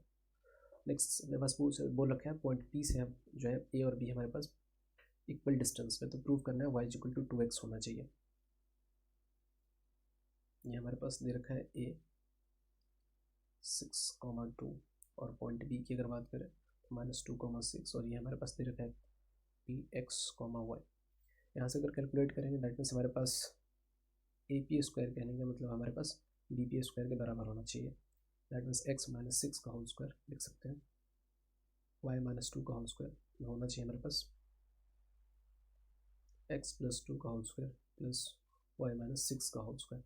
नेक्स्ट अपने पास बोल रखा है पॉइंट पी से हम जो है ए और बी हमारे पास इक्वल डिस्टेंस में, तो प्रूव करना है y इक्वल टू 2x होना चाहिए। ये हमारे पास दे रखा है ए 6,2 और पॉइंट बी की अगर बात करें तो -2,6 और ये हमारे पास दे रखा है पी x,y। यहाँ से अगर कैलकुलेट करेंगे दैट मीन्स हमारे पास ए पी स्क्वायर कहने का मतलब हमारे पास बी पी स्क्वायर के बराबर होना चाहिए। दैट मीन्स x -6 का होल स्क्वायर लिख सकते हैं, y -2 का होल स्क्वायर होना चाहिए हमारे पास x +2 का होल स्क्वायर प्लस y -6 का होल स्क्वायर।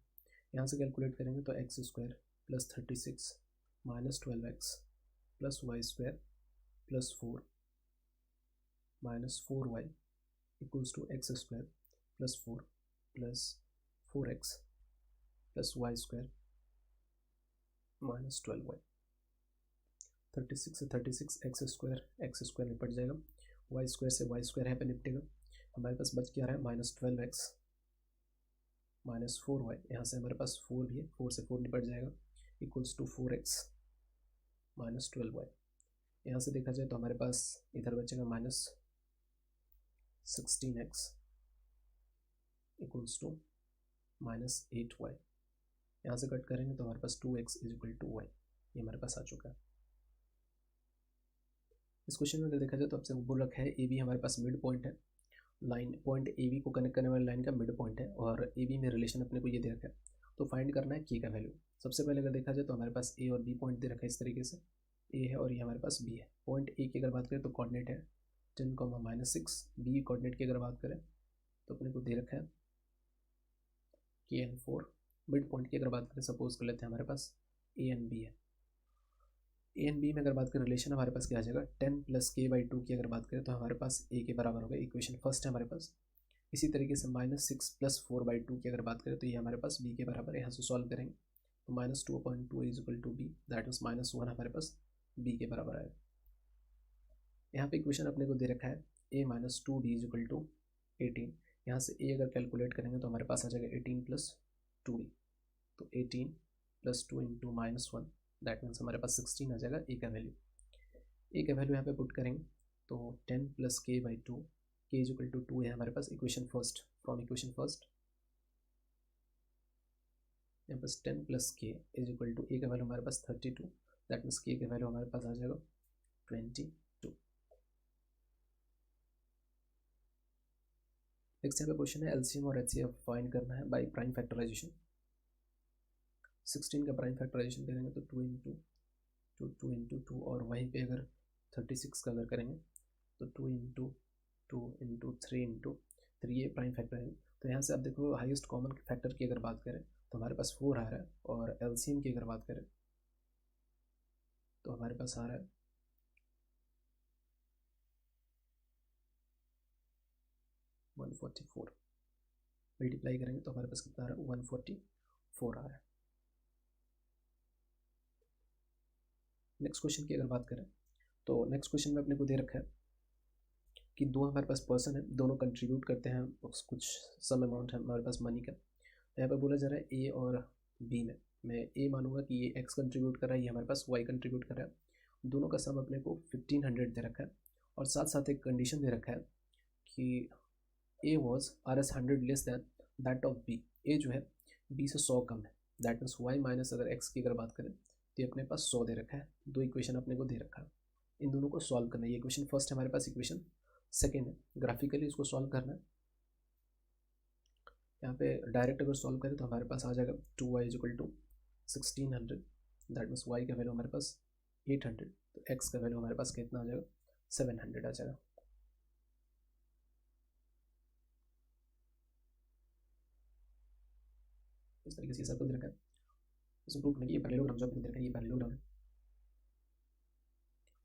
यहाँ से कैलकुलेट करेंगे तो x square plus 36 -12x plus y square plus 4 -4y equals to x square plus 4 plus 4x plus y square -12y। 36 से 36 x स्क्वायर निपट जाएगा, y स्क्वायर से y square यहाँ पे निपटेगा। हमारे पास बच क्या रहा है -12x -4y, यहाँ से हमारे पास 4 भी है, 4 से 4 निपट जाएगा इक्वल्स टू 4x -12y। यहाँ से देखा जाए तो हमारे पास इधर बचेगा -16x इक्वल्स टू -8y। यहाँ से कट करेंगे तो हमारे पास 2x = y, ये हमारे पास आ चुका है। इस क्वेश्चन में अगर देखा जाए तो आपसे बोल रखा है ए बी हमारे पास मिड पॉइंट है, लाइन पॉइंट ए बी को कनेक्ट करने वाली लाइन का मिड पॉइंट है और ए बी में रिलेशन अपने को ये दे रखा है, तो फाइंड करना है के का वैल्यू। सबसे पहले अगर देखा जाए तो हमारे पास ए और बी पॉइंट दे रखा है इस तरीके से, ए है और ये हमारे पास बी है। पॉइंट ए की अगर बात करें तो कोऑर्डिनेट है 10, -6, बी कोऑर्डिनेट की अगर बात करें तो अपने को दे रखा है KN4। मिड पॉइंट की अगर बात करें सपोज कर लेते हैं हमारे पास ए एंड बी है, ए एंड बी में अगर बात करें रिलेशन हमारे पास क्या आ जाएगा 10 + k/2 की अगर बात करें तो हमारे पास ए के बराबर होगा, इक्वेशन फर्स्ट है हमारे पास। इसी तरीके से -6 + 4/2 की अगर बात करें तो ये हमारे पास बी के बराबर है। यहाँ से सॉल्व करेंगे तो -2/2 = b, दैट मीन्स -1 हमारे पास बी के बराबर आएगा। यहाँ पे इक्वेशन अपने को दे रखा है a - 2b = 18। यहाँ से a अगर कैलकुलेट करेंगे तो हमारे पास आ जाएगा 18 + 2b, तो 18 + 2 × -1 दैट मीन्स हमारे पास 16 आ जाएगा ए का वैल्यू। ए का वैल्यू यहाँ पे पुट करेंगे तो 10 + k/2, k = 2 है हमारे पास, equation first from equation first. यहाँ पास 10 + k = ए का वैल्यू हमारे पास 32, दैट मीन्स के का वैल्यू हमारे पास आ जाएगा 22। नेक्स्ट यहाँ पे क्वेश्चन है एलसीएम और एचसीएफ फाइंड करना है बाय प्राइम फैक्टराइजेशन। 16 का प्राइम फैक्टराइजेशन करेंगे तो 2 × 2 और वहीं पे अगर 36 का अगर करेंगे तो 2 × 2 × 3 × 3 ये प्राइम फैक्टर है। तो यहाँ से आप देखो हाईएस्ट कॉमन फैक्टर की अगर बात करें तो हमारे पास 4 आ रहा है और एलसीएम की अगर बात करें तो हमारे पास आ रहा है 144। मल्टीप्लाई करेंगे तो हमारे पास कितना आ रहा है 144 आ रहा है। नेक्स्ट क्वेश्चन की अगर बात करें तो नेक्स्ट क्वेश्चन में अपने को दे रखा है कि दो हमारे पास पर्सन है, दोनों कंट्रीब्यूट करते हैं कुछ सम अमाउंट है हमारे पास मनी का। यहाँ पे बोला जा रहा है ए और बी में, मैं ए मानूंगा कि ये एक्स कंट्रीब्यूट कर रहा है, ये हमारे पास वाई कंट्रीब्यूट कर रहा है। दोनों का सम अपने को 1500 दे रखा है और साथ साथ एक कंडीशन दे रखा है कि A was RS100 less than that of B, A जो है बी से 100 कम है, दैट मीन्स वाई माइनस अगर एक्स की अगर बात करें तो ये अपने पास 100 दे रखा है। दो इक्वेशन अपने को दे रखा है। इन दोनों को सॉल्व करना है। ये इक्वेशन फर्स्ट है हमारे पास, इक्वेशन सेकेंड है, ग्राफिकली इसको सॉल्व करना है। यहाँ पे डायरेक्ट अगर सॉल्व करें तो हमारे पास आ जाएगा 2y equal to 1600, that means y का वैल्यू हमारे पास 800, तो x का वैल्यू हमारे पास कितना आ जाएगा 700 आ जाएगा। इस तरीके से सर्कल दे रखा है, इसको प्रूव करने की ये पैरेललोग्राम जो आपने दे रखा है, ये पैरेललोग्राम है।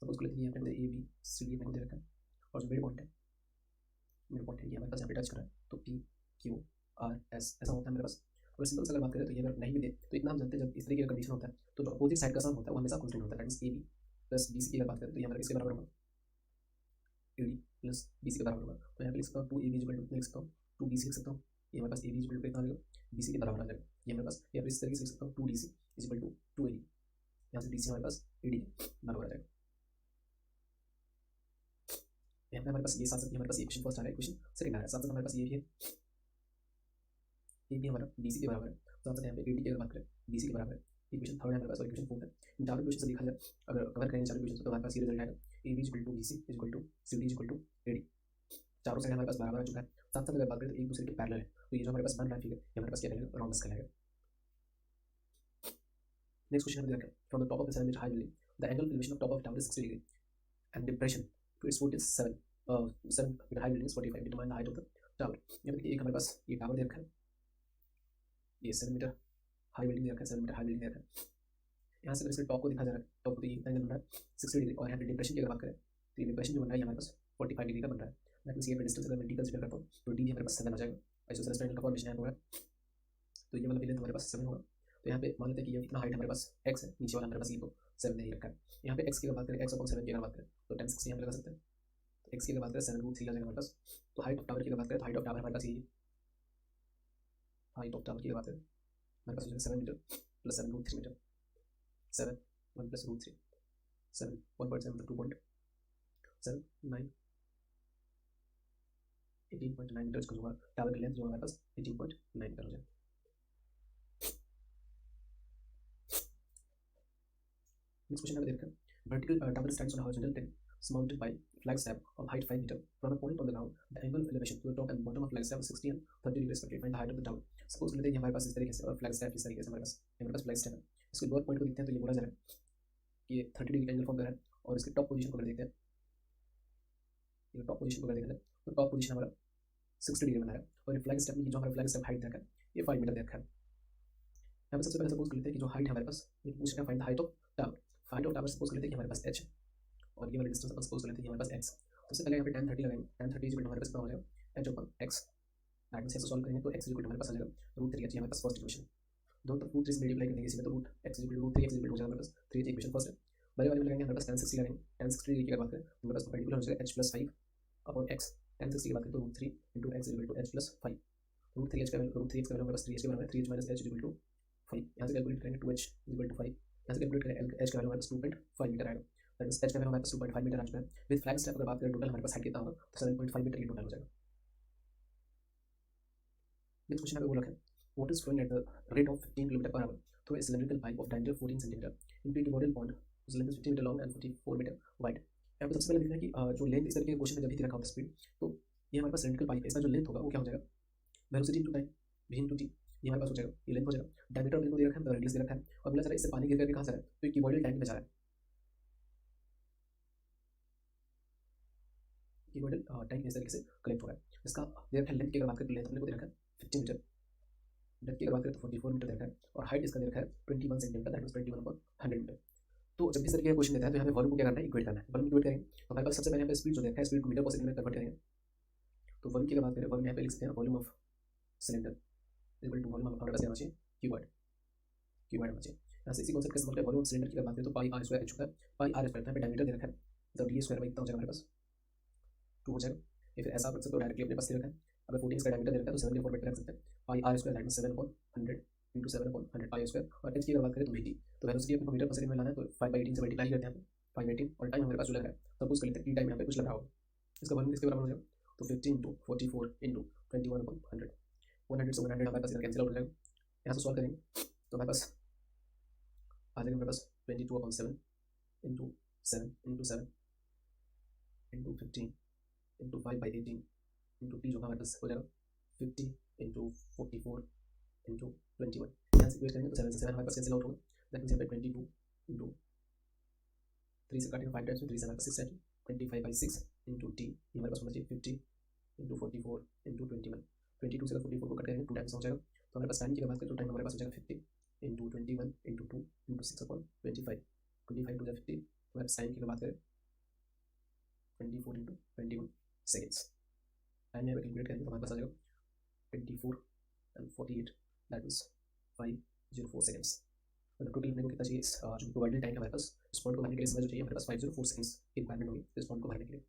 सपोज कर लेते हैं यहाँ पे ए बी सी डी दे रखा है और जो मिड पॉइंट है ये हमारे पास यहाँ पे टच कर रहा है, तो पी क्यू आर एस ऐसा होता है मेरे पास। और सिंपल से अगर बात करें तो ये अगर नहीं भी दे तो इतना हम जानते हैं, जब इस तरीके का कंडीशन होता है तो जो अपोजिट साइड का सम होता है वो हमेशा कांस्टेंट होता है, that means A B plus B C की अगर बात करें तो ये हमारे किसके बराबर होगा, A D plus B C के बराबर होगा। तो यहाँ पे लिख सकता हूँ 2ab इक्वल टू लिख सकता हूँ 2bc लिख सकता हूँ, ये हमारे पास ab इक्वल टू कितना आ जाएगा bc के बराबर आ जाएगा। ये हमारे पास या फिर इस तरीके से लिख सकता हूँ 2dc इक्वल टू 2ad, यहाँ से dc हमारे पास ad के बराबर आ जाएगा। यहाँ पे हमारे पास ये साथ साथ हमारे पास इक्वेशन फर्स्ट आ रहा है, इक्वेशन सेकंड आ रहा है, साथ साथ हमारे पास ये भी है, ये भी हमारा bc के बराबर है, साथ साथ यहाँ पे ad की अगर बात करें bc के बराबर है। इक्वेशन थर्ड है हमारे पास और इक्वेशन फोर्थ है। इन चारों इक्वेशन से देखा जाए अगर कवर करें चारों इक्वेशन तो हमारे पास ये रिजल्ट आएगा ab equal to bc equal to cd equal to ad, चारों साइड हमारे पास बराबर आ चुका है। साथ साथ अगर बात करें तो एक दूसरे के पैरेलल है, तो ये जो हमारे पास बन रहा है फिगर ये हमारे पास क्या रहेगा, रोम्बस कहलाएगा। नेक्स्ट क्वेश्चन हम देखते हैं, from the top of the 7 metre high building the angle elevation of top of tower is 60 degree and depression to its foot is 7 metre high building is 45, determine the height of the tower. यहाँ पे एक हमारे पास ये tower दे रखा है, ये 7 metre high building दे रखा है, 7 मीटर हाई बिल्डिंग दे रखा है। यहाँ से इसके टॉप को दिखा जा रहा है, टॉप को ये एंगल बन रहा है 60 डिग्री, और यहाँ पे डिप्रेशन की अगर बात करें तो ये डिप्रेशन जो बन रहा है हमारे पास 45 डिग्री का बन रहा है। दैट मींस ये डिस्टेंस अगर मैं डी कंसीडर करता हूँ तो डी हमारे पास 7 आ जाएगा। आइसोसेलेस ट्रायंगल का फॉर्मेशन यहाँ हो रहा है, तो ये वाला लेंथ हमारे पास 7 होगा। तो यहाँ पे मान लेते हैं कि ये कितना हाइट हमारे पास x है, नीचे वाला हमारे पास ये तो 7 नहीं रखा है। यहाँ पे x की अगर बात करें x अपॉन 7 की अगर बात करें तो 10 60 हम लगा सकते हैं, तो x की अगर बात करें 7√3 आ जाएगा हमारे पास। तो हाइट ऑफ टावर की अगर बात करें तो हाइट ऑफ टावर हमारे पास ये है, हाइट ऑफ टावर की अगर बात करें हमारे पास 7 मीटर प्लस 7√3 मीटर, 7 1 प्लस √3 7 1.7 मतलब 2.7 9 18.9 मीटर इसका जो होगा टावर की लेंथ जो हमारे पास 18.9 मीटर हो जाएगा। नेक्स्ट क्वेश्चन देखते हैं, vertical tower stands on a horizontal plane surmounted by flagstaff of height 5 meter from a point on the ground. The angle of elevation to the top and bottom of flagstaff is 60 and 30 degrees respectively. Find the height of the tower. Suppose लेते हैं हमारे पास इस तरीके से और flagstaff इस तरीके से हमारे पास flagstaff है। इसके लोअर पॉइंट को देखते हैं तो ये बोला जा रहा है कि ये 30 डिग्री एंगल फॉर्म कर रहा है, और इसके टॉप पोजीशन को अगर देखते हैं, ये टॉप पोजीशन को अगर देखते हैं तो टॉप पोजीशन हमारा 60 डिग्री बना है, और ये flagstaff में जो हमारा flagstaff हाइट देखा है ये 5 मीटर देखा है। यहाँ पे सबसे पहले सपोज कर लेते हैं कि जो हाइट है हमारे पास, ये पूछ रहा है find the height of tower. Height of tower suppose कर लेते हैं कि हमारे पास h है, और ये वाला डिस्टेंस अपन सपोज कर लेते हैं कि हमारे पास x। सबसे पहले यहाँ पे tan 30 लगाएंगे, tan 30 इक्वल टू हमारे पास कितना हो जाएगा h upon x। That means ऐसे सॉल्व करेंगे तो x इक्वल टू हमारे पास आ जाएगा √3h, हमारे पास फर्स्ट इक्वेशन। दोनों तरफ √3 से मल्टीप्लाई कर देंगे इसमें, तो √x equal to √3x equal to हो जाएगा हमारे पास 3h इक्वेशन फर्स्ट है। बड़े वाले में लगाएंगे हमारे पास tan 60 लगाएंगे, tan 60 डिग्री की बात करें तो हमारे पास परपेंडिकुलर हो जाएगा h + 5 अपॉन x। tan 60 की बात करें तो √3 × x equal to h + 5, √3h का वैल्यू हमारे पास 3h के बराबर है, 3h - h इक्वल टू 5। यहाँ से कैलकुलेट करेंगे 2h इक्वल टू 5, यहाँ से कैलकुलेट करेंगे h का वैल्यू हमारे पास 2.5 मीटर आएगा। दैट मींस h का वैल्यू हमारे पास 2.5 मीटर आ चुका है। विद फ्लैगस्टैफ अगर बात करें टोटल हमारे पास हाइट कितना होगा तो 7.5 मीटर की टोटल हो जाएगा। नेक्स्ट क्वेश्चन पे बोला है water is flowing at the rate of 15 km/h through a cylindrical pipe of diameter 14 centimetre in P model pond whose length is 50 metre long and 44 metre wide. यहाँ पे सबसे पहले देखना है कि जो लेंथ इस तरीके के क्वेश्चन में जब भी दे रखा होता है स्पीड, तो ये हमारे पास सिलिंड्रिकल पाइप है, इसका जो लेंथ होगा वो क्या हो जाएगा, velocity into time v into t, ये हमारे पास हो जाएगा, ये लेंथ हो जाएगा। डायमीटर मेरे को दे रखा है, रेडियस दे रखा है, और बोला जा रहा है इससे पानी गिर करके कहाँ से आ रहा है, तो ये क्यूबॉइडल टैंक में जा रहा है, क्यूबॉइडल टैंक इस तरीके से कलेक्ट हो रहा है। इसका दे रखा है लेंथ की अगर बात करें तो लेंथ अपने को दे रखा है 50 मीटर, डेप्थ की अगर बात करें तो 44 मीटर दे रखा है, और हाइट इसका दे रखा है 21 सेंटीमीटर, दैट मींस 21/100 मीटर। तो जब इस तरीके का क्वेश्चन देता है तो यहाँ पे वॉल्यूम को क्या करना है, इक्वेट करना है। वॉल्यूम इक्वेट करेंगे तो हमारे पास सबसे पहले यहाँ पे स्पीड जो देखा है स्पीड को मीटर पर सेकंड में कन्वर्ट करेंगे। तो वॉल्यूम की अगर बात करें, वॉल्यूम यहाँ पे लिख सकते हैं volume of cylinder equal to volume हमारे पास क्या होना चाहिए, क्यूबॉइड होना चाहिए। यहाँ से इसी कॉन्सेप्ट के समझ में वॉल्यूम ऑफ सिलेंडर की अगर बात करें तो पाई r स्क्वायर h होता है, पाई r स्क्वायर यहाँ पे डायमीटर दे रखा है, मतलब d स्क्वायर बाई कितना हो जाएगा हमारे पास 2 हो जाएगा। या फिर ऐसा आप रख सकते हो डायरेक्टली अपने पास दे रखा है, अगर 14 इसका डायमीटर दे रखा है तो 7 के फॉर्मेट में रख सकते हैं, पाई r square that means 7/100 into 7/100 pi square. और h की अगर बात करें तो vt, तो वेलोसिटी अपने को मीटर पर सेकंड में लाना है तो 5/18 से मल्टीप्लाई करते हैं, 5/18, और टाइम हमारे पास जो लग रहा है सपोज कर लेते हैं कि टाइम यहाँ पे कुछ लग रहा होगा, इसका वॉल्यूम किसके बराबर हो जाएगा, तो 15 × 44 × 21/100, 100 से 100 हमारे पास कैंसिल आउट हो जाएगा। यहाँ से सॉल्व करेंगे तो हमारे पास आ जाएगा हमारे पास 22/7 × 7 × 7 इंटू 15 इंटू 5/18 इंटू टी जो हमारे पास हो जाएगा 50 इंटू 44 इंटू 21। यहाँ से करेंगे तो 7 से 7 हमारे पास कैंसिल आउट होगा। दैट मीन्स यहाँ पे 22 इंटू 3 से काटेंगे 5 टाइम्स में, 3 से हमारे पास 6 टाइम 25/6 इंटू टी, ये हमारे पास होना चाहिए 50 इंटू 44 इंटू 21। 22 से 44 को कट करेंगे 2 टाइम्स हो जाएगा, तो हमारे पास टाइम की बात करें तो टाइम हमारे पास हो जाएगा 50 इंटू 21 इंटू 2 इंटू 6/25 25 टू 50, हमारे पास टाइम की बात करें 24 इंटू 21 सेकेंड्स। टाइम यहाँ पे कैलकुलेट करेंगे तो हमारे पास आ जाएगा 24 and 48, दैट मीन्स 504 सेकेंड्स। मतलब टोटल अपने को कितना चाहिए जो प्रोवाइडेड टाइम हमारे पास इस पॉइंट को भरने के लिए समय जो चाहिए हमारे पास 504 सेकेंड्स की रिक्वायरमेंट होगी इस पॉइंट को भरने के लिए।